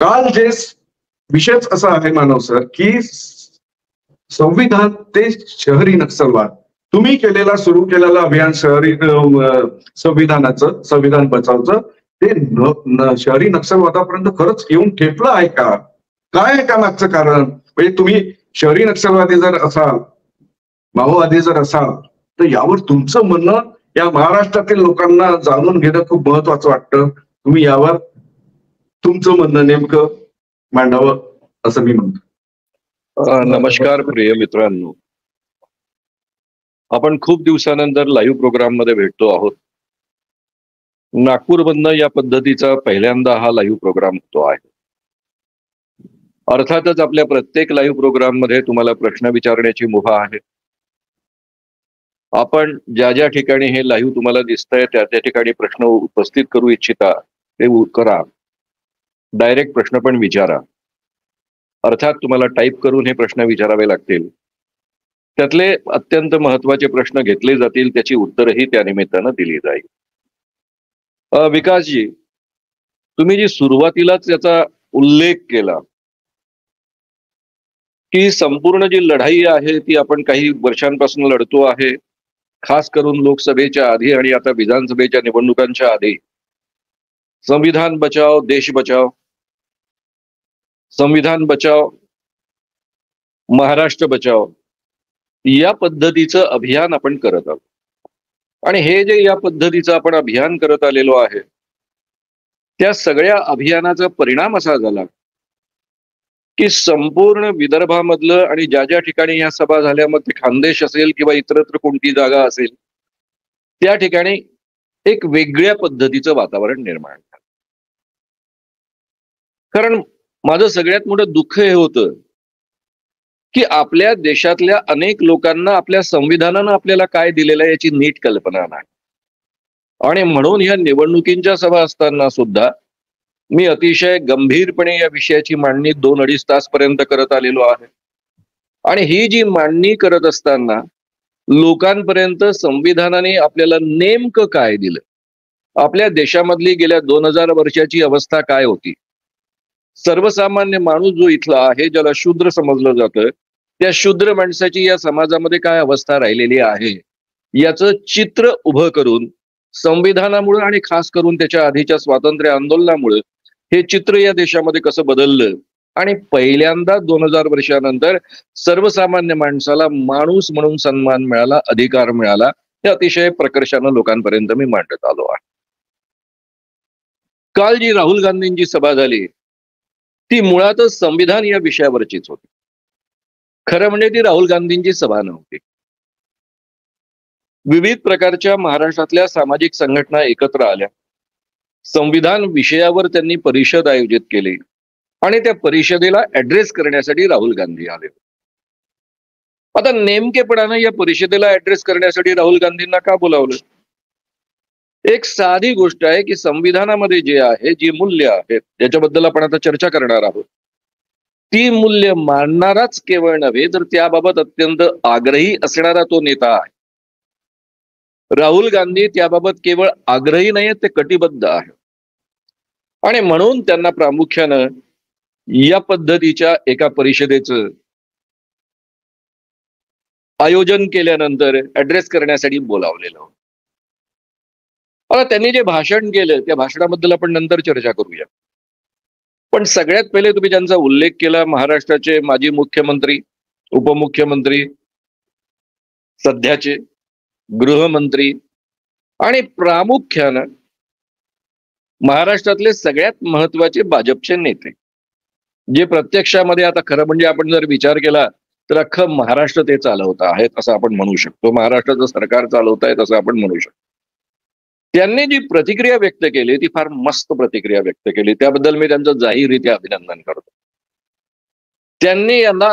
काल जे विषयच असा आहे मानव सर की संविधान ते शहरी नक्षलवाद, तुम्ही सुरू केलेलं अभियान शहरी संविधानाचं, संविधान बचावचं, ते शहरी नक्षलवादापर्यंत खरंच येऊन ठेपलं आहे का? काय आहे का मागचं कारण? म्हणजे तुम्ही शहरी नक्षलवादी जर असाल, माओवादी जर असाल, तर यावर तुमचं म्हणणं या महाराष्ट्रातील लोकांना जाणून घेणं खूप महत्वाचं वाटतं. तुम्ही यावर तुमचं म्हणणं नेमकं मांडावं असं मी म्हणतो. नमस्कार प्रिय मित्रांनो, आपण खूप दिवसानंतर लाईव्ह प्रोग्राम मध्ये भेटतो आहोत. नागपूरमधनं या पद्धतीचा पहिल्यांदा हा लाईव्ह प्रोग्राम होतो आहे. अर्थातच आपल्या प्रत्येक लाईव्ह प्रोग्राम मध्ये तुम्हाला प्रश्न विचारण्याची मुभा आहे. आपण ज्या ज्या ठिकाणी हे लाईव्ह तुम्हाला दिसतंय त्या त्या ठिकाणी प्रश्न उपस्थित करू इच्छिता ते करा. डायरेक्ट प्रश्न पण विचारा. अर्थात तुम्हाला टाईप करून हे प्रश्न विचारावे लागतील. त्यातले अत्यंत महत्वाचे प्रश्न घेतले जातील, त्याची उत्तरही त्या निमित्तानं दिली जाईल. विकासजी, तुम्ही जी सुरुवातीलाच याचा उल्लेख केला की संपूर्ण जी लढाई आहे ती आपण काही वर्षांपासून लढतो आहे, खास करून लोकसभेच्या आधी आणि आता विधानसभेच्या निवडणुकांच्या आधी. संविधान बचाव देश बचाव, संविधान बचाव महाराष्ट्र बचाव, या पद्धतीचं अभियान आपण करत आहोत. आणि हे जे या पद्धतीचं आपण अभियान करत आलेलो आहे, त्या सगळ्या अभियानाचा परिणाम असा झाला की संपूर्ण विदर्भामधलं आणि ज्या ज्या ठिकाणी या सभा झाल्या, मग ते खानदेश असेल किंवा इतरत्र कोणती जागा असेल, त्या ठिकाणी एक वेगळ्या पद्धतीचं वातावरण निर्माण झालं. कारण माझं सगळ्यात मोठं दुःख हे होतं की आपल्या देशातल्या अनेक लोकांना आपल्या संविधानानं आपल्याला काय दिलेलं आहे याची नीट कल्पना नाही. आणि म्हणून ह्या निवडणुकींच्या सभा असताना सुद्धा मी अतिशय गंभीरपणे या विषयाची मांडणी 2-2.5 तासपर्यंत करत आलेलो आहे. आणि ही जी मांडणी करत असताना लोकांपर्यंत संविधानाने आपल्याला नेमकं काय दिलं, आपल्या देशामधली गेल्या 2000 वर्षाची अवस्था काय होती, सर्वसामान्य माणूस जो इथला आहे, ज्याला शूद्र समजलं जातं, त्या शूद्र माणसाची या समाजामध्ये काय अवस्था राहिलेली आहे याचं चित्र उभं करून संविधानामुळे आणि खास करून त्याच्या आधीच्या स्वातंत्र्य आंदोलनामुळे हे चित्र या देशामध्ये कसं बदललं आणि पहिल्यांदा 2000 वर्षानंतर सर्वसामान्य माणसाला माणूस म्हणून सन्मान मिळाला, अधिकार मिळाला, हे अतिशय प्रकर्षानं लोकांपर्यंत मी मांडत आलो आहे. काल जी राहुल गांधींची सभा झाली ती मुळातच संविधान या विषयावरचीच होती. खरं म्हणजे ती राहुल गांधींची सभा नव्हती. विविध प्रकारच्या महाराष्ट्रातल्या सामाजिक संघटना एकत्र आल्या, संविधान विषयावर त्यांनी परिषद आयोजित केली आणि त्या परिषदेला ऍड्रेस करण्यासाठी राहुल गांधी आले. आता नेमकेपणानं या परिषदेला ऍड्रेस करण्यासाठी राहुल गांधींना का बोलावलं? एक साधी गोष्ट आहे की संविधानामध्ये जे आहे, जी मूल्य आहेत, ज्याच्याबद्दल आपण आता चर्चा करणार आहोत, ती मूल्य मानणाराच केवळ नव्हे तर त्याबाबत अत्यंत आग्रही असणारा तो नेता आहे. राहुल गांधी त्याबाबत केवळ आग्रही नाहीत, ते कटिबद्ध आहे. आणि म्हणून त्यांना प्रामुख्यानं या पद्धतीच्या एका परिषदेचं आयोजन केल्यानंतर ऍड्रेस करण्यासाठी बोलावलेलं. आता त्यांनी जे भाषण केलं त्या भाषणाबद्दल आपण नंतर चर्चा करूया. पण सगळ्यात पहिले तुम्ही ज्यांचा उल्लेख केला, महाराष्ट्राचे माजी मुख्यमंत्री, उपमुख्यमंत्री, सध्याचे गृहमंत्री आणि प्रामुख्यानं महाराष्ट्रातले सगळ्यात महत्वाचे भाजपचे नेते, जे प्रत्यक्षामध्ये आता खरं म्हणजे आपण जर विचार केला तर अख्खं महाराष्ट्र ते चालवत आहेत असं आपण म्हणू शकतो. महाराष्ट्राचं सरकार चालवत आहेत असं आपण म्हणू शकतो. त्यांनी जी प्रतिक्रिया व्यक्त केली ती फार मस्त प्रतिक्रिया व्यक्त केली, त्याबद्दल मी त्यांचं जाहीररित्या अभिनंदन करतो. त्यांनी यांना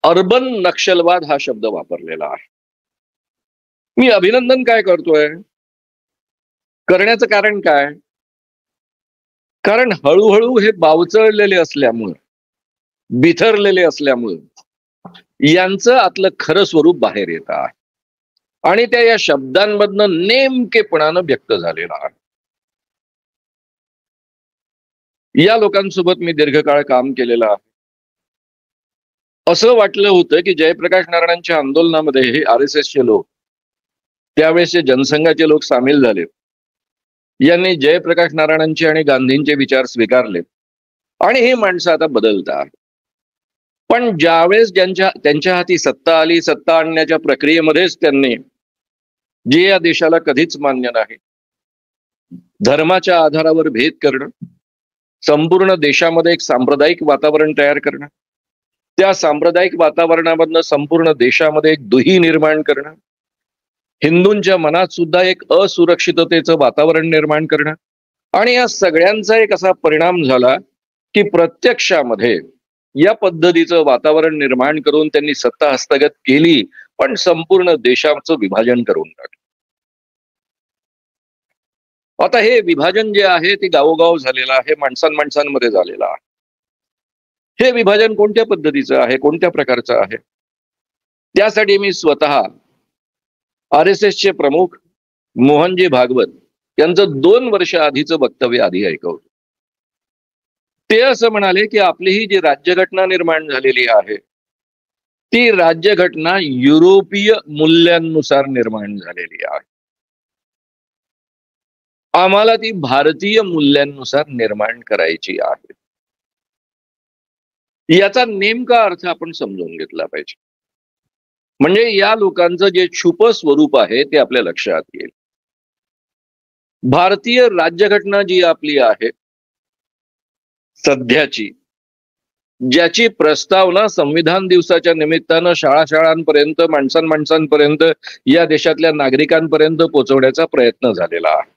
अर्बन नक्षलवाद हा शब्द वापरलेला आहे. मी अभिनंदन काय करतोय, करण्याचं कारण काय? कारण हळूहळू हे बावचळलेले असल्यामुळं, बिथरलेले असल्यामुळं यांचं आतलं खरं स्वरूप बाहेर येत आहे आणि त्या या शब्दांमधनं नेमकेपणानं व्यक्त झालेला आहे. या लोकांसोबत मी दीर्घकाळ काम केलेलं आहे. असं वाटलं होतं की जयप्रकाश नारायणांच्या आंदोलनामध्ये हे RSSचे लोक, त्यावेळेसचे जनसंघाचे लोक सामील झाले. यांनी जयप्रकाश नारायणांचे आणि गांधींचे विचार स्वीकारले आणि ही माणसं आता बदलतात. पण ज्यावेळेस त्यांच्या हाती सत्ता आली, सत्ता आणण्याच्या प्रक्रियेमध्येच त्यांनी, जे या देशाला कधीच मान्य नाही, धर्माच्या आधारावर भेद करणं, संपूर्ण देशामध्ये एक सांप्रदायिक वातावरण तयार करणं, त्या सांप्रदायिक वातावरणामधनं संपूर्ण देशामध्ये एक दुही निर्माण करणं, हिंदूंच्या मनात सुद्धा एक असुरक्षिततेचं वातावरण निर्माण करणं, आणि या सगळ्यांचा एक असा परिणाम झाला की प्रत्यक्षामध्ये या पद्धतीचं वातावरण निर्माण करून त्यांनी सत्ता हस्तगत केली, पण संपूर्ण देशाचं विभाजन करून टाकलं. आता हे विभाजन जे आहे ते गावोगाव झालेलं आहे, माणसांमध्ये झालेलं आहे. हे विभाजन कोणत्या पद्धतीचं आहे, कोणत्या प्रकारचं आहे? त्यासाठी मी स्वतः RSSचे प्रमुख मोहनजी भागवत यांचं 2 वर्ष आधीचं वक्तव्य आधी ऐकवलं. ते असं म्हणाले की आपली ही जी राज्यघटना निर्माण झालेली आहे ती राज्यघटना युरोपीय मूल्यांनुसार निर्माण झालेली आहे. आम्हाला ती भारतीय मूल्यांनुसार निर्माण करायची आहे. याचा नेमका अर्थ आपण समजून घेतला पाहिजे, म्हणजे या लोकांचं जे छुप स्वरूप आहे ते आपल्या लक्षात येईल. भारतीय राज्यघटना जी आपली आहे सध्याची, ज्याची प्रस्तावना संविधान दिवसाच्या निमित्तानं शाळांपर्यंत, माणसांपर्यंत, या देशातल्या नागरिकांपर्यंत पोहोचवण्याचा प्रयत्न झालेला आहे,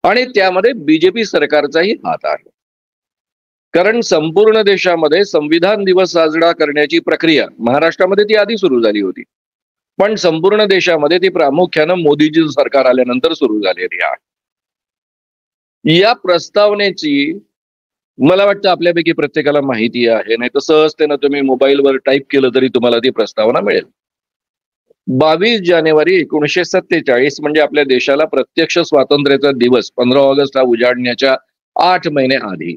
आणि त्यामध्ये BJP सरकारचाही हात आहे. कारण संपूर्ण देशामध्ये संविधान दिवस साजरा करण्याची प्रक्रिया महाराष्ट्रामध्ये ती आधी सुरू झाली होती, पण संपूर्ण देशामध्ये ती प्रामुख्यानं मोदीजी सरकार आल्यानंतर सुरू झालेली आहे. या प्रस्तावनेची मला वाटतं आपल्यापैकी प्रत्येकाला माहिती आहे, नाही तर सहजतेनं तुम्ही मोबाईलवर टाईप केलं तरी तुम्हाला ती प्रस्तावना मिळेल. 22 जानेवारी 1947 म्हणजे आपल्या देशाला प्रत्यक्ष स्वातंत्र्याचा दिवस 15 ऑगस्ट हा उजाडण्याच्या 8 महिने आधी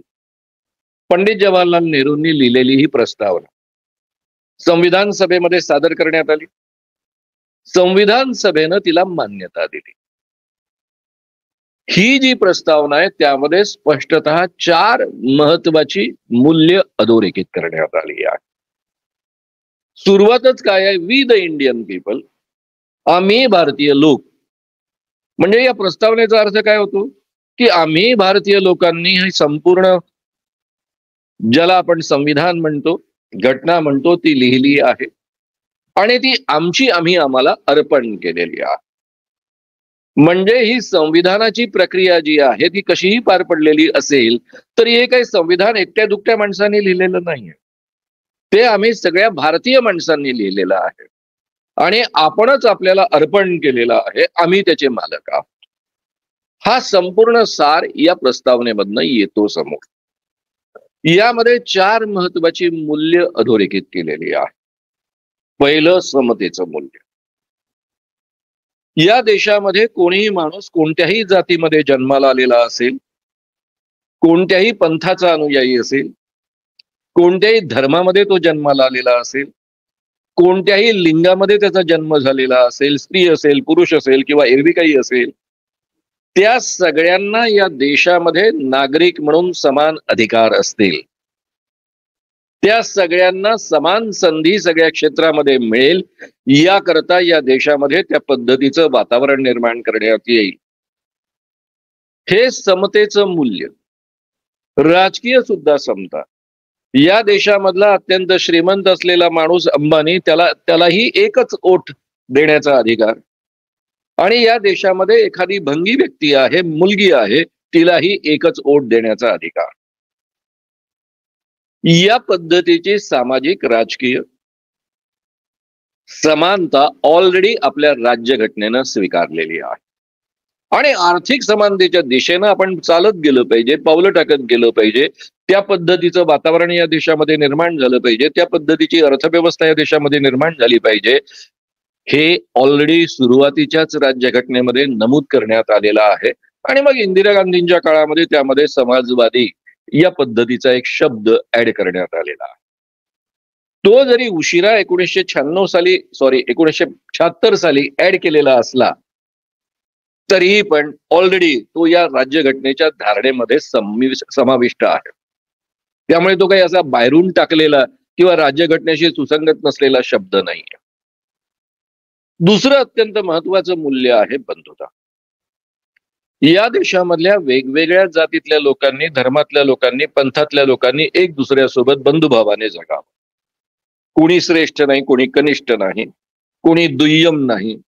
पंडित जवाहरलाल नेहरूंनी लिहिलेली ही प्रस्तावना संविधान सभेमध्ये सादर करण्यात आली. संविधान सभेनं तिला मान्यता दिली. ही जी प्रस्तावना आहे त्यामध्ये स्पष्टतः 4 महत्वाची मूल्य अधोरेखित करण्यात आली आहे. सुरुवातच काय आहे? वी द इंडियन पीपल, आम्ही भारतीय लोक. म्हणजे या प्रस्तावनेचा अर्थ काय होतो की आम्ही भारतीय लोकांनी ही संपूर्ण, ज्याला आपण संविधान म्हणतो, घटना म्हणतो, ती लिहिली आहे आणि ती आम्ही आम्हाला अर्पण केलेली आहे. म्हणजे ही संविधानाची प्रक्रिया जी आहे ती कशीही पार पडलेली असेल तरी हे काही संविधान एकट्या दुकट्या माणसांनी लिहिलेलं नाहीये, ते आम्ही सगळ्या भारतीय माणसांनी लिहिलेलं आहे आणि आपणच आपल्याला अर्पण केलेलं आहे, आम्ही त्याचे मालक आहोत. हा संपूर्ण सार या प्रस्तावनेमधनं येतो समोर. यामध्ये 4 महत्वाची मूल्य अधोरेखित केलेली आहे. पहिलं, समतेचं मूल्य. या देशामध्ये कोणीही माणूस कोणत्याही जातीमध्ये जन्माला आलेला असेल, कोणत्याही पंथाचा अनुयायी असेल, कोणत्याही धर्मामध्ये तो जन्माला आलेला असेल, कोणत्याही लिंगामध्ये त्याचा जन्म झालेला असेल, स्त्री असेल, पुरुष असेल किंवा एरवी काही असेल, त्या सगळ्यांना या देशामध्ये नागरिक म्हणून समान अधिकार असतील. त्या सगळ्यांना समान संधी सगळ्या क्षेत्रामध्ये मिळेल, याकरता या देशामध्ये त्या पद्धतीचं वातावरण निर्माण करण्यात येईल. हे समतेचं मूल्य. राजकीय सुद्धा समता. या देशामधला अत्यंत श्रीमंत असलेला माणूस अंबानी, त्यालाही एकच वोट देण्याचा अधिकार, आणि या देशामध्ये एखादी भंगी व्यक्ती आहे, मुलगी आहे, तिलाही एकच वोट देण्याचा अधिकार. या पद्धतीची सामाजिक राजकीय समानता ऑलरेडी आपल्या राज्यघटनेनं स्वीकारलेली आहे. आणि आर्थिक समानतेच्या दिशेनं आपण चालत गेलं पाहिजे, पावलं टाकत गेलं पाहिजे. त्या पद्धतीचं वातावरण या देशामध्ये निर्माण झालं पाहिजे, त्या पद्धतीची अर्थव्यवस्था या देशामध्ये निर्माण झाली पाहिजे. हे ऑलरेडी सुरुवातीच्याच राज्यघटनेमध्ये नमूद करण्यात आलेलं आहे. आणि मग इंदिरा गांधींच्या काळामध्ये त्यामध्ये समाजवादी या पद्धतीचा एक शब्द ऍड करण्यात आलेला आहे. तो जरी उशिरा 1976 साली ऍड केलेला असला तरीही पण ऑलरेडी तो या राज्यघटनेच्या धारणेमध्ये समाविष्ट आहे. त्यामुळे तो काही असा बाहेरून टाकलेला किंवा राज्यघटनेशी सुसंगत नसलेला शब्द नाहीये. दुसरं अत्यंत महत्वाचं मूल्य आहे बंधुता. या देशामधल्या वेगवेगळ्या जातीतल्या लोकांनी, धर्मातल्या लोकांनी, पंथातल्या लोकांनी एक दुसऱ्यासोबत बंधुभावाने जगावं. कोणी श्रेष्ठ नाही, कोणी कनिष्ठ नाही, कोणी दुय्यम नाही,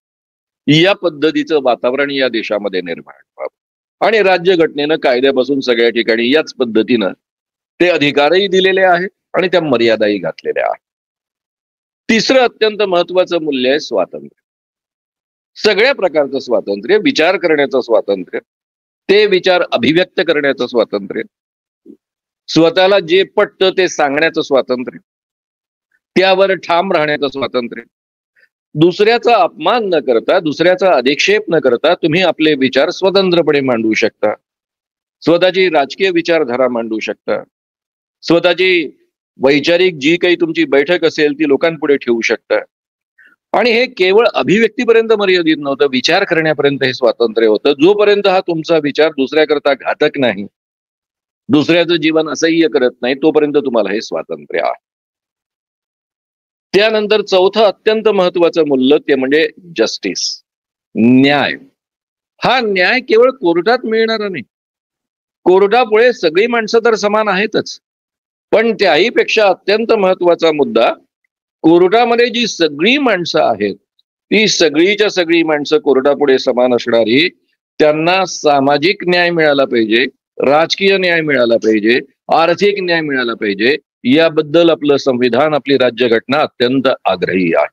या पद्धतीचं वातावरण या देशामध्ये निर्माण व्हावं. आणि राज्यघटनेनं कायद्यापासून सगळ्या ठिकाणी याच पद्धतीनं ते अधिकारही दिलेले आहेत आणि त्या मर्यादाही घातलेल्या आहेत. तिसरं अत्यंत महत्वाचं मूल्य आहे स्वातंत्र्य. सगळ्या प्रकारचं स्वातंत्र्य, विचार करण्याचं स्वातंत्र्य, ते विचार अभिव्यक्त करण्याचं स्वातंत्र्य, स्वतःला जे पटतं ते सांगण्याचं स्वातंत्र्य, त्यावर ठाम राहण्याचं स्वातंत्र्य, दुसऱ्याचा अपमान न करता, दुसऱ्याचा अधिक्षेप न करता तुम्ही आपले विचार स्वतंत्रपणे मांडू शकता, स्वतःची राजकीय विचारधारा मांडू शकता, स्वतःची वैचारिक जी काही तुमची बैठक असेल ती लोकांपुढे ठेवू शकता. आणि हे केवळ अभिव्यक्तीपर्यंत मर्यादित नव्हतं, विचार करण्यापर्यंत हे स्वातंत्र्य होतं. जोपर्यंत हा तुमचा विचार दुसऱ्याकरता घातक नाही, दुसऱ्याचं जीवन असह्य करत नाही, तोपर्यंत तुम्हाला हे स्वातंत्र्य आहे. त्यानंतर चौथं अत्यंत महत्वाचं मूल्य ते म्हणजे जस्टिस, न्याय. हा न्याय केवळ कोर्टात मिळणारा नाही. कोर्टापुढे सगळी माणसं तर समान आहेतच, पण त्याही पेक्षा अत्यंत महत्वाचा मुद्दा, कोर्टामध्ये जी सगळी माणसं आहेत ती सगळीच्या सगळी माणसं कोर्टापुढे समान असणारी, त्यांना सामाजिक न्याय मिळाला पाहिजे, राजकीय न्याय मिळाला पाहिजे, आर्थिक न्याय मिळाला पाहिजे, याबद्दल आपलं संविधान, आपली राज्यघटना अत्यंत आग्रही आहे.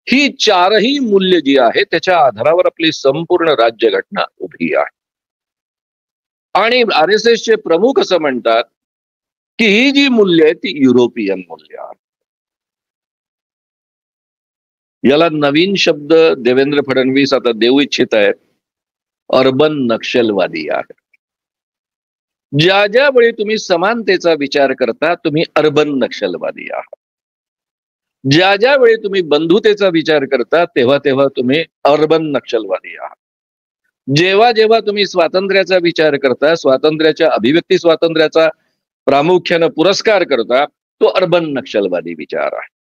ही चारही मूल्य जी आहे त्याच्या आधारावर आपली संपूर्ण राज्यघटना उभी आहे. आणि RSS चे प्रमुख असं म्हणतात की ही जी मूल्य आहे ती युरोपियन मूल्य आहे. याला नवीन शब्द देवेंद्र फडणवीस आता देऊ इच्छित आहेत, अर्बन नक्षलवादी आहे. ज्या ज्या वेळी तुम्ही समानतेचा विचार करता तुम्ही अर्बन नक्षलवादी आहात. ज्या ज्या वेळी तुम्ही बंधुतेचा विचार करता तेव्हा तेव्हा तुम्ही अर्बन नक्षलवादी आहात. जेव्हा जेव्हा तुम्ही स्वातंत्र्याचा विचार करता, स्वातंत्र्याच्या अभिव्यक्ती स्वातंत्र्याचा प्रामुख्याने पुरस्कार करता, तो अर्बन नक्षलवादी विचार आहे.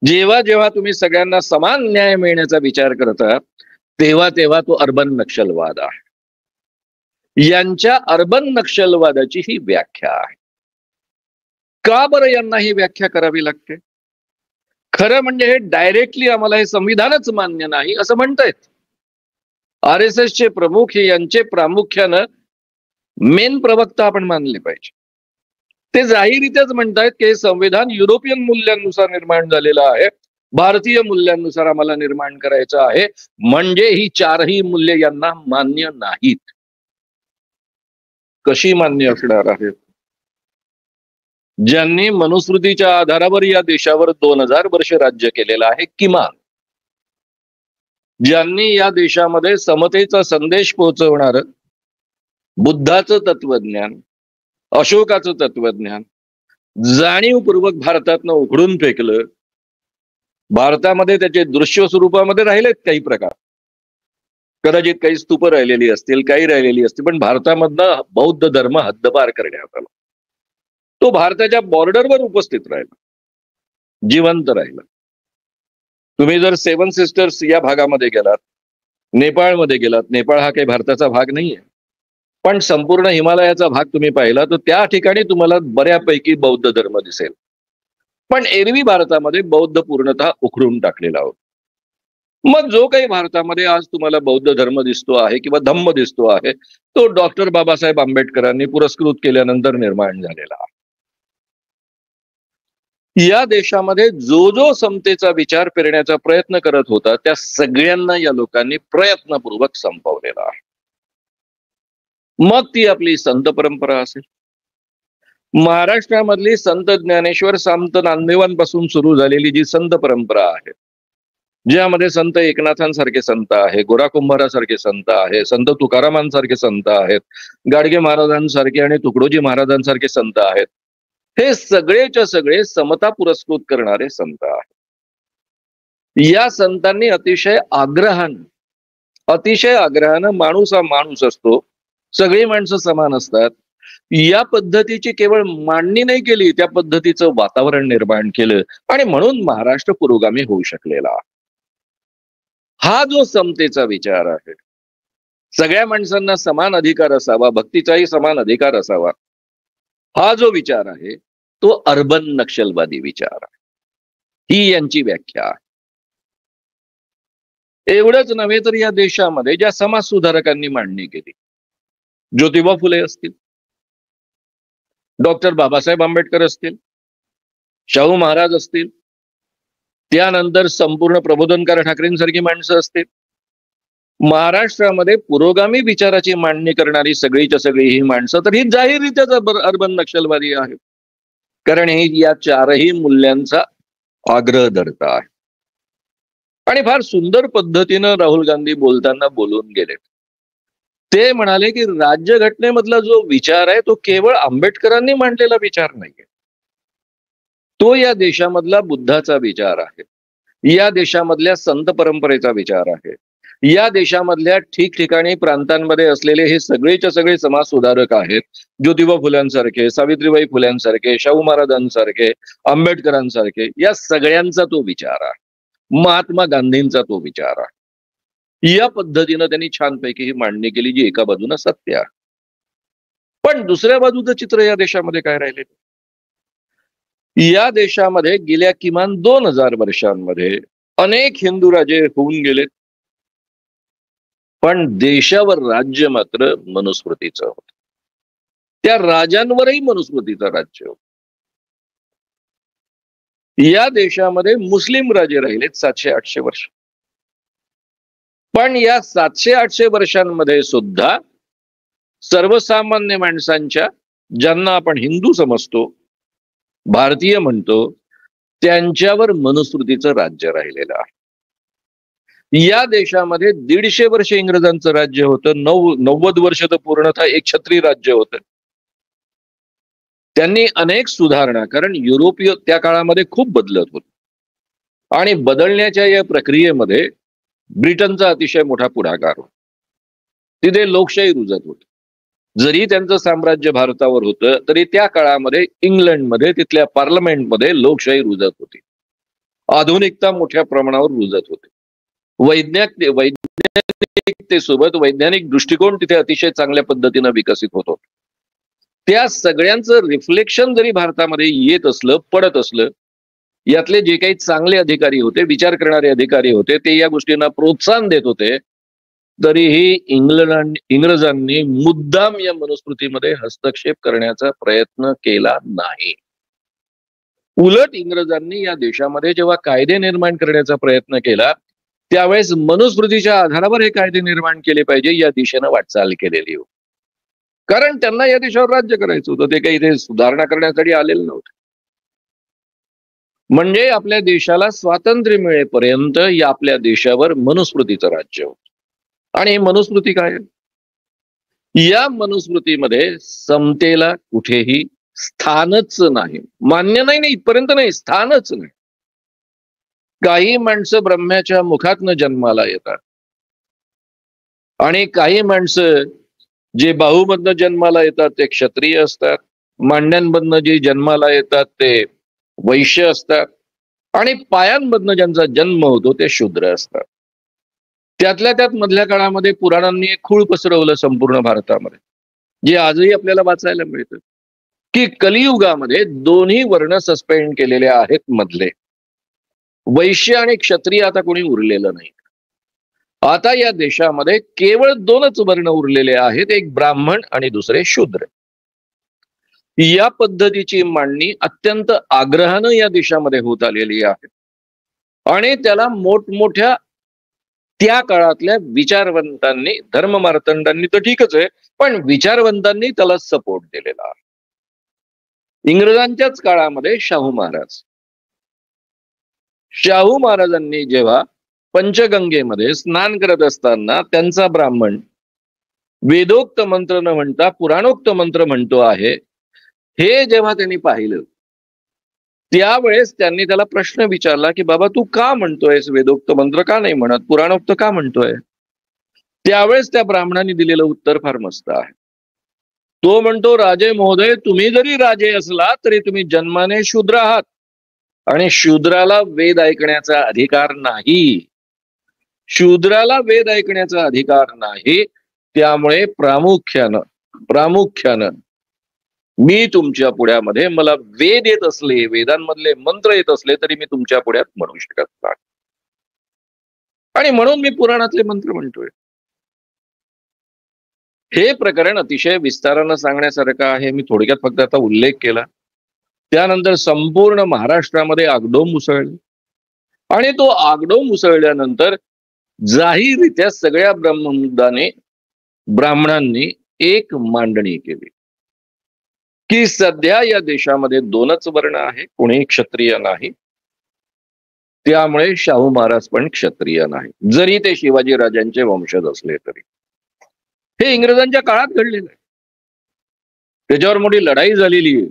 जेव्हा जेव्हा तुम्ही सगळ्यांना समान न्याय मिळण्याचा विचार करता तेव्हा तेव्हा तो अर्बन नक्षलवाद आहे. यांच्या अर्बन नक्षलवादाची ही व्याख्या आहे. का बरं यांना ही व्याख्या करावी लागते? खरं म्हणजे हे डायरेक्टली आम्हाला हे संविधानच मान्य नाही असं म्हणतायत. RSS चे प्रमुख हे यांचे प्रामुख्यानं मेन प्रवक्ता आपण मानले पाहिजे. ते जाहीररित्याच म्हणतायत की हे संविधान युरोपियन मूल्यांनुसार निर्माण झालेलं आहे, भारतीय मूल्यांनुसार आम्हाला निर्माण करायचं आहे, म्हणजे ही चारही मूल्ये यांना मान्य नाहीत. कशी मान्य असणार आहेत? ज्यांनी मनुस्मृतीच्या आधारावर या देशावर 2000 वर्ष राज्य केलेलं आहे, किमान ज्यांनी या देशामध्ये समतेचा संदेश पोहोचवणार बुद्धाचं तत्वज्ञान, अशोकाचं तत्वज्ञान जाणीवपूर्वक भारतातनं उघडून फेकलं. भारतामध्ये त्याचे दृश्य स्वरूपामध्ये राहिलेत काही प्रकार, कदाचित काही स्तूप राहिलेली असतील, काही राहिलेली असतील, पण भारतामधनं बौद्ध धर्म हद्दपार करण्यात आला. तो भारताच्या बॉर्डरवर उपस्थित राहिला, जिवंत राहिला. तुम्ही जर 7 सिस्टर्स या भागामध्ये गेलात, नेपाळमध्ये गेलात, नेपाळ हा काही भारताचा भाग नाहीये, पण संपूर्ण हिमालयाचा भाग तुम्ही पाहिला तर त्या ठिकाणी तुम्हाला बऱ्यापैकी बौद्ध धर्म दिसेल. पण एरवी भारतामध्ये बौद्ध पूर्णतः उखडून टाकलेला होता. मग जो काही भारतामध्ये आज तुम्हाला बौद्ध धर्म दिसतो आहे किंवा धम्म दिसतो आहे, तो डॉक्टर बाबासाहेब आंबेडकरांनी पुरस्कृत केल्यानंतर निर्माण झालेला आहे. या देशामध्ये जो जो समतेचा विचार पेरण्याचा प्रयत्न करत होता त्या सगळ्यांना या लोकांनी प्रयत्नपूर्वक संपवलेला आहे. मग ती आपली संत परंपरा असेल, महाराष्ट्रामधली संत ज्ञानेश्वर संत नामदेवांपासून सुरू झालेली जी संत परंपरा आहे, ज्यामध्ये संत एकनाथांसारखे संत आहे, गोरा कुंभारासारखे संत आहे, संत तुकारामांसारखे संत आहेत, गाडगे महाराजांसारखे आणि तुकडोजी महाराजांसारखे संत आहेत. हे सगळेच्या सगळे समता पुरस्कृत करणारे संत आहेत. या संतांनी अतिशय आग्रहानं माणूस हा माणूस असतो, सगळी माणसं समान असतात, या पद्धतीची केवळ मांडणी नाही केली, त्या पद्धतीचं वातावरण निर्माण केलं आणि म्हणून महाराष्ट्र पुरोगामी होऊ शकलेला. हा जो समतेचा विचार आहे, सगळ्या माणसांना समान अधिकार असावा, भक्तीचाही समान अधिकार असावा, हा जो विचार आहे तो अर्बन नक्षलवादी विचार आहे. ही यांची व्याख्या आहे. एवढंच नव्हे तर या देशामध्ये ज्या समाज सुधारकांनी मांडणी केली, ज्योतिबा फुले असतील, डॉक्टर बाबासाहेब आंबेडकर असतील, शाहू महाराज असतील, त्यानंतर संपूर्ण प्रबोधनकार ठाकरेंसारखी माणसं असतील, महाराष्ट्रामध्ये पुरोगामी विचाराची मांडणी करणारी सगळीच्या सगळी ही माणसं तर ही जाहीररित्याच अर्बन नक्षलवादी आहे. कारण ही या चारही मूल्यांचा आग्रह धरता आहे. आणि फार सुंदर पद्धतीनं राहुल गांधी बोलताना बोलून गेले. ते म्हणाले की राज्यघटनेमधला जो विचार आहे तो केवळ आंबेडकरांनी मांडलेला विचार नाहीये, तो या देशामधला बुद्धाचा विचार आहे, या देशामधल्या संत परंपरेचा विचार आहे, या देशामधल्या ठिकठिकाणी प्रांतांमध्ये असलेले हे सगळेच्या सगळे समाज सुधारक आहेत, ज्योतिबा फुल्यांसारखे, सावित्रीबाई फुल्यांसारखे, शाहू महाराजांसारखे, आंबेडकरांसारखे, या सगळ्यांचा तो विचार आहे, महात्मा गांधींचा तो विचार आहे. या पद्धतीनं त्यांनी छानपैकी ही मांडणी केली, जी एका बाजूनं सत्य आहे. पण दुसऱ्या बाजूचं चित्र या देशामध्ये काय राहिले? या देशामध्ये गेल्या किमान 2000 वर्षांमध्ये अनेक हिंदू राजे होऊन गेलेत, पण देशावर राज्य मात्र मनुस्मृतीचं होतं. त्या राजांवरही मनुस्मृतीचं राज्य होतं. या देशामध्ये मुस्लिम राजे राहिलेत 700-800 वर्ष, पण या 700-800 वर्षांमध्ये सुद्धा सर्वसामान्य माणसांच्या, ज्यांना आपण हिंदू समजतो, भारतीय म्हणतो, त्यांच्यावर मनुस्मृतीचं राज्य राहिलेलं आहे. या देशामध्ये 150 वर्ष इंग्रजांचं राज्य होतं, 90 वर्ष तर पूर्णतः एक छत्री राज्य होतं. त्यांनी अनेक सुधारणा, कारण युरोपीय त्या काळामध्ये खूप बदलत होते आणि बदलण्याच्या या प्रक्रियेमध्ये ब्रिटनचा अतिशय मोठा पुढाकार होता. तिथे लोकशाही रुजत होती. जरी त्यांचं साम्राज्य भारतावर होतं तरी त्या काळामध्ये इंग्लंडमध्ये तिथल्या पार्लमेंटमध्ये लोकशाही रुजत होती. आधुनिकता मोठ्या प्रमाणावर रुजत होती. वैज्ञानिकतेसोबत वैज्ञानिक दृष्टिकोन तिथे अतिशय चांगल्या पद्धतीनं विकसित होतो. त्या सगळ्यांचं रिफ्लेक्शन जरी भारतामध्ये येत असलं, पडत असलं, यातले जे काही चांगले अधिकारी होते, विचार करणारे अधिकारी होते, ते या गोष्टींना प्रोत्साहन देत होते, तरीही इंग्रजांनी मुद्दाम या मनुस्मृतीमध्ये हस्तक्षेप करण्याचा प्रयत्न केला नाही. उलट इंग्रजांनी या देशामध्ये जेव्हा कायदे निर्माण करण्याचा प्रयत्न केला, त्यावेळेस मनुस्मृतीच्या आधारावर हे कायदे निर्माण केले पाहिजे या दिशेनं वाटचाल केलेली होती. कारण त्यांना या देशावर राज्य करायचं होतं, ते काही इथे सुधारणा करण्यासाठी आलेलं नव्हतं. म्हणजे आपल्या देशाला स्वातंत्र्य मिळेपर्यंत या आपल्या देशावर मनुस्मृतीचं राज्य होतं. आणि मनुस्मृती काय? या मनुस्मृतीमध्ये समतेला कुठेही स्थानच नाही, मान्य नाही, इथपर्यंत नाही, स्थानच नाही. काही माणसं ब्रह्म्याच्या मुखातनं जन्माला येतात आणि काही माणसं जे बाहूमधनं जन्माला येतात ते क्षत्रिय असतात, मांड्यांमधनं जे जन्माला येतात ते वैश्य असतात आणि पायांमधनं ज्यांचा जन्म होतो ते शूद्र असतात. त्यातल्या त्यात मधल्या काळामध्ये पुराणांनी एक खूळ पसरवलं संपूर्ण भारतामध्ये, जे आजही आपल्याला वाचायला मिळतं, की कलियुगामध्ये दोन्ही वर्ण सस्पेंड केलेले आहेत मधले. वैश्य आणि क्षत्रिय आता कोणी उरलेलं नाही. आता या देशामध्ये केवळ 2च वर्ण उरलेले आहेत, एक ब्राह्मण आणि दुसरे शूद्र. या पद्धतीची मांडणी अत्यंत आग्रहानं या देशामध्ये होत आलेली आहे आणि त्याला मोठमोठ्या त्या काळातल्या विचारवंतांनी, धर्ममार्तंडांनी तर ठीकच आहे, पण विचारवंतांनी त्याला सपोर्ट दिलेला आहे. इंग्रजांच्याच काळामध्ये शाहू महाराजांनी जेव्हा पंचगंगेमध्ये स्नान करत असताना त्यांचा ब्राह्मण वेदोक्त मंत्र न म्हणता पुराणोक्त मंत्र म्हणतो आहे, हे जेव्हा त्यांनी पाहिलं त्यावेळेस त्यांनी त्याला प्रश्न विचारला की बाबा तू का म्हणतोयस वेदोक्त मंत्र का नाही म्हणत, पुराणोक्त का म्हणतोय? त्यावेळेस त्या ब्राह्मणाने दिलेलं उत्तर फार मस्त आहे. तो म्हणतो, राजे महोदय, तुम्ही जरी राजे असला तरी तुम्ही जन्माने शूद्र आहात आणि शूद्राला वेद ऐकण्याचा अधिकार नाही. शूद्राला वेद ऐकण्याचा अधिकार नाही. त्यामुळे प्रामुख्यानं मी तुमच्या पुढ्यामध्ये मला वेद येत असले, वेदांमधले मंत्र येत असले तरी मी तुमच्या पुढ्यात म्हणू शकत नाही, आणि म्हणून मी पुराणातले मंत्र म्हणतोय. हे प्रकरण अतिशय विस्तारानं सांगण्यासारखं आहे. मी थोडक्यात फक्त आता उल्लेख केला. त्यानंतर संपूर्ण महाराष्ट्रामध्ये आगडोंब उसळली आणि तो आगडोंब उसळल्यानंतर जाहीररित्या सगळ्या ब्राह्मणांनी एक मांडणी केली की सध्या या देशामध्ये दोनच वर्ण आहे, कोणी क्षत्रिय नाही. त्यामुळे शाहू महाराज पण क्षत्रिय नाही, जरी ते शिवाजी राजांचे वंशज असले तरी. हे इंग्रजांच्या काळात घडलेलं आहे. त्याच्यावर मोठी लढाई झालेली आहे.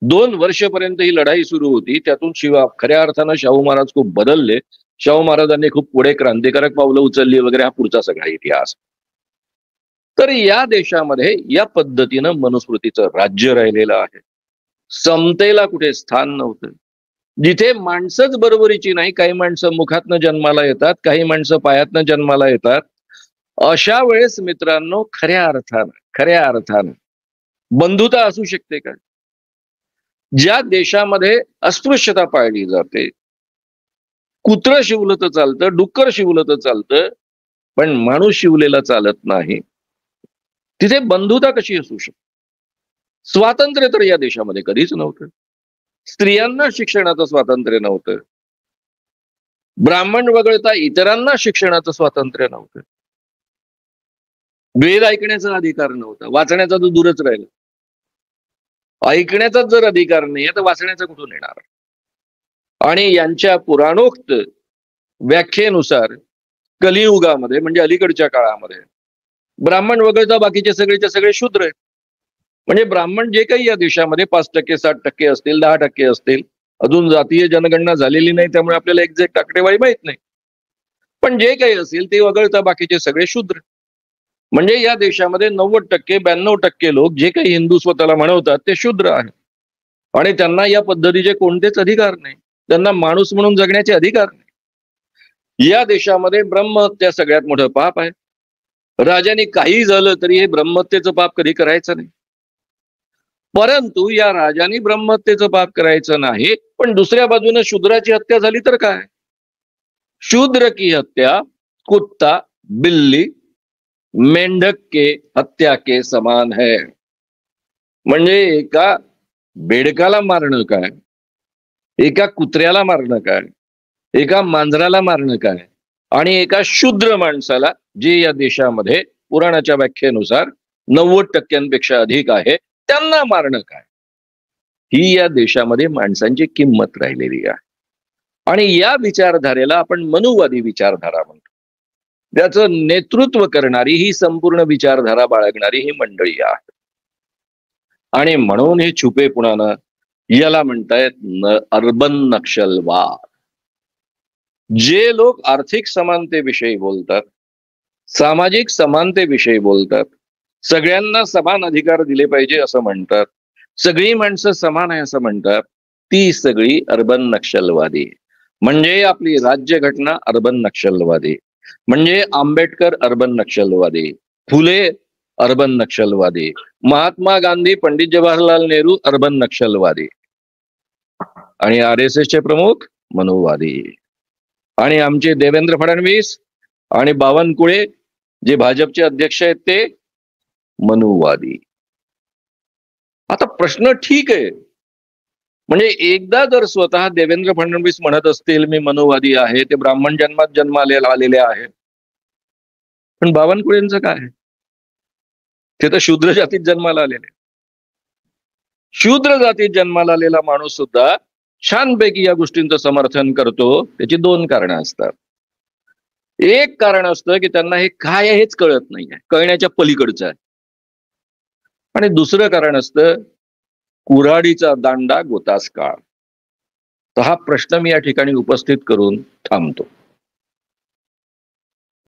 2 वर्षपर्यंत ही लढाई सुरू होती. त्यातून खऱ्या अर्थानं शाहू महाराज खूप बदलले. शाहू महाराजांनी खूप पुढे क्रांतिकारक पावलं उचलली वगैरे, हा पुढचा सगळा इतिहास. तर या देशामध्ये या पद्धतीनं मनुस्मृतीचं राज्य राहिलेलं आहे. समतेला कुठे स्थान नव्हतं. जिथे माणसंच बरोबरीची नाही, काही माणसं मुखातनं जन्माला येतात, काही माणसं पायातनं जन्माला येतात. अशा वेळेस मित्रांनो, खऱ्या अर्थानं बंधुता असू शकते का? ज्या देशामध्ये अस्पृश्यता पाळली जाते, कुत्रं शिवलं तर चालतं, डुक्कर शिवलं तर चालतं, पण माणूस शिवलेला चालत नाही, तिथे बंधुता कशी असू शकते? स्वातंत्र्य तर या देशामध्ये कधीच नव्हतं. स्त्रियांना शिक्षणाचं स्वातंत्र्य नव्हतं. ब्राह्मण वगळता इतरांना शिक्षणाचं स्वातंत्र्य नव्हतं. वेद ऐकण्याचा अधिकार नव्हता. वाचण्याचा तर दूरच राहिला. ऐकण्याचाच जर अधिकार नाहीये तर वाचण्याचा कुठून येणार? आणि यांच्या पुराणोक्त व्याख्येनुसार कलियुगामध्ये म्हणजे अलीकडच्या काळामध्ये ब्राह्मण वगळता बाकीचे सगळेच्या सगळे शूद्र आहेत. म्हणजे ब्राह्मण जे काही या देशामध्ये 5%, 60% असतील, 10% असतील, अजून जातीय जनगणना झालेली नाही त्यामुळे आपल्याला एक्झॅक्ट आकडेवारी माहित नाही, पण जे काही असेल ते वगळता बाकीचे सगळे शूद्र. म्हणजे या देशामध्ये 90%, 92% लोक जे काही हिंदू स्वतःला म्हणवतात ते शूद्र आहेत आणि त्यांना या पद्धतीचे कोणतेच अधिकार नाही. त्यांना माणूस म्हणून जगण्याचे अधिकार नाही. या देशामध्ये ब्रह्महत्या सगळ्यात मोठं पाप आहे. राजाने काही झालं तरी हे ब्रह्महत्येचं पाप कधी करायचं नाही. परंतु या राजाने ब्रह्महत्येचं पाप करायचं नाही, पण दुसऱ्या बाजूने शूद्राची हत्या झाली तर काय? शूद्र की हत्या कुत्ता, बिल्ली, मेंढक के हत्या के समान है. म्हणजे एका बेडकाला मारणं काय, एका कुत्र्याला मारणं काय, एका मांजराला मारणं काय, आणि एका शूद्र माणसाला, जे या देशामध्ये पुराणाच्या व्याख्येनुसार 90% अधिक आहे, त्यांना मारणं काय, ही या देशामध्ये माणसांची किंमत राहिलेली आहे. आणि या विचारधारेला आपण मनुवादी विचारधारा म्हणतो. त्याचं नेतृत्व करणारी ही संपूर्ण विचारधारा बाळगणारी ही मंडळी आहे. आणि म्हणून हे छुपेपणानं याला म्हणतायत अर्बन नक्षलवाद. जे लोक आर्थिक समानतेविषयी बोलतात, सामाजिक समानतेविषयी बोलतात, सगळ्यांना समान अधिकार दिले पाहिजे असं म्हणतात, सगळी माणसं समान आहे असं म्हणतात, ती सगळी अर्बन नक्षलवादी. म्हणजे आपली राज्यघटना अर्बन नक्षलवादी, म्हणजे आंबेडकर अर्बन नक्षलवादी, फुले अर्बन नक्षलवादी, महात्मा गांधी, पंडित जवाहरलाल नेहरू अर्बन नक्षलवादी, आणि RSS चे प्रमुख मनुवादी, आणि आमचे देवेंद्र फडणवीस आणि बावनकुळे जे भाजपचे अध्यक्ष आहेत ते मनुवादी. आता प्रश्न ठीक आहे, म्हणजे एकदा जर स्वतः देवेंद्र फडणवीस म्हणत असतील मी मनुवादी आहे, ते ब्राह्मण जन्मात आलेले आहे, पण बावनकुळेंचं काय? ते तर शूद्र जातीत जन्माला आलेले. शूद्र जातीत जन्माला आलेला माणूस सुद्धा छानपैकी या गोष्टींचं समर्थन करतो. त्याची 2 कारणं असतात. एक कारण असतं की त्यांना हे काय आहे हेच कळत नाहीये, कळण्याच्या पलीकडचं आहे. आणि दुसरं कारण असतं कुऱ्हाडीचा दांडा गोतास काळ. तर हा प्रश्न मी या ठिकाणी उपस्थित करून थांबतो.